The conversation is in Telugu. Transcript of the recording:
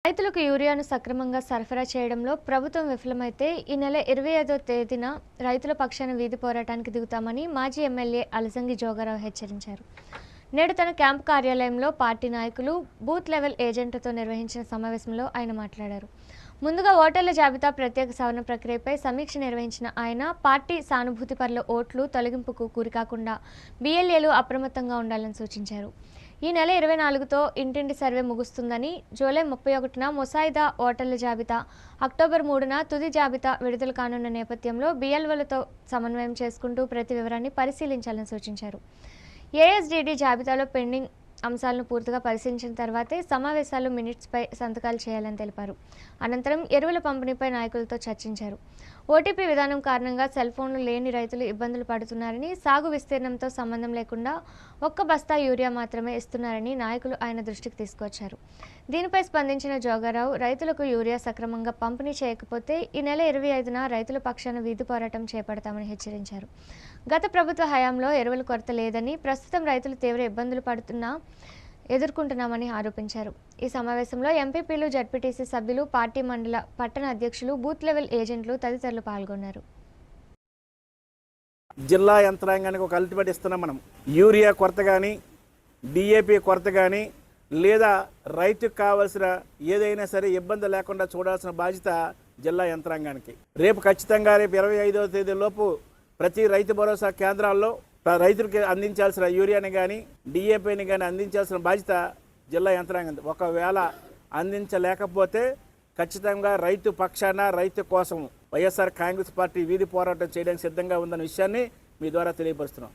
రైతులకు యూరియాను సక్రమంగా సరఫరా చేయడంలో ప్రభుత్వం విఫలమైతే ఈ నెల 25వ తేదీన రైతుల పక్షాన వీధి పోరాటానికి దిగుతామని మాజీ ఎమ్మెల్యే అలసంగి జోగారావు హెచ్చరించారు. నేడు తన క్యాంపు కార్యాలయంలో పార్టీ నాయకులు, బూత్ లెవెల్ ఏజెంట్లతో నిర్వహించిన సమావేశంలో ఆయన మాట్లాడారు. ముందుగా ఓటర్ల జాబితా ప్రత్యేక సవరణ ప్రక్రియపై సమీక్ష నిర్వహించిన ఆయన పార్టీ సానుభూతి పరుల ఓట్లు తొలగింపుకు గురికాకుండా బీఎల్ఏలు అప్రమత్తంగా ఉండాలని సూచించారు. ఈ నెల 24తో ఇంటింటి సర్వే ముగుస్తుందని, జూలై 31న ముసాయిదా ఓటర్ల జాబితా, అక్టోబర్ 3న తుది జాబితా విడుదల కానున్న నేపథ్యంలో బీఎల్ఓలతో సమన్వయం చేసుకుంటూ ప్రతి వివరాన్ని పరిశీలించాలని సూచించారు. ఏఎస్డీడీ జాబితాలో పెండింగ్ అంశాలను పూర్తిగా పరిశీలించిన తర్వాతే సమావేశాలు మినిట్స్పై సంతకాలు చేయాలని తెలిపారు. అనంతరం ఎరువుల పంపిణీపై నాయకులతో చర్చించారు. ఓటీపీ విధానం కారణంగా సెల్ ఫోన్లు లేని రైతులు ఇబ్బందులు పడుతున్నారని, సాగు విస్తీర్ణంతో సంబంధం లేకుండా ఒక్క బస్తా యూరియా మాత్రమే ఇస్తున్నారని నాయకులు ఆయన దృష్టికి తీసుకొచ్చారు. దీనిపై స్పందించిన జోగారావు, రైతులకు యూరియా సక్రమంగా పంపిణీ చేయకపోతే ఈ నెల 25న రైతుల పక్షాన వీధి పోరాటం చేపడతామని హెచ్చరించారు. గత ప్రభుత్వ హయాంలో ఎరువుల కొరత లేదని, ప్రస్తుతం రైతులు తీవ్ర ఇబ్బందులు ఎదుర్కొంటున్నామని ఆరోపించారు. ఈ సమావేశంలో ఎంపీపీలు, జడ్పీటీసీ సభ్యులు, పార్టీ మండల, పట్టణ అధ్యక్షులు, బూత్ లెవెల్ ఏజెంట్లు తదితరులు పాల్గొన్నారు. జిల్లా యంత్రాంగానికి ఒక అల్టిమేట్ ఇస్తున్నాం. మనం యూరియా కొరత కానీ, డిఏపి కొరత కానీ, లేదా రైతుకు కావాల్సిన ఏదైనా సరే ఇబ్బంది లేకుండా చూడాల్సిన బాధ్యత జిల్లా యంత్రాంగానికి. రేపు ఖచ్చితంగా రేపు 25వ తేదీ లోపు ప్రతి రైతు భరోసా కేంద్రాల్లో రైతులకి అందించాల్సిన యూరియాని కానీ, డిఏపిని కానీ అందించాల్సిన బాధ్యత జిల్లా యంత్రాంగం. ఒకవేళ అందించలేకపోతే ఖచ్చితంగా రైతు పక్షాన, రైతు కోసం వైఎస్ఆర్ కాంగ్రెస్ పార్టీ వీధి పోరాటం చేయడానికి సిద్ధంగా ఉందన్న విషయాన్ని మీ ద్వారా తెలియపరుస్తున్నాం.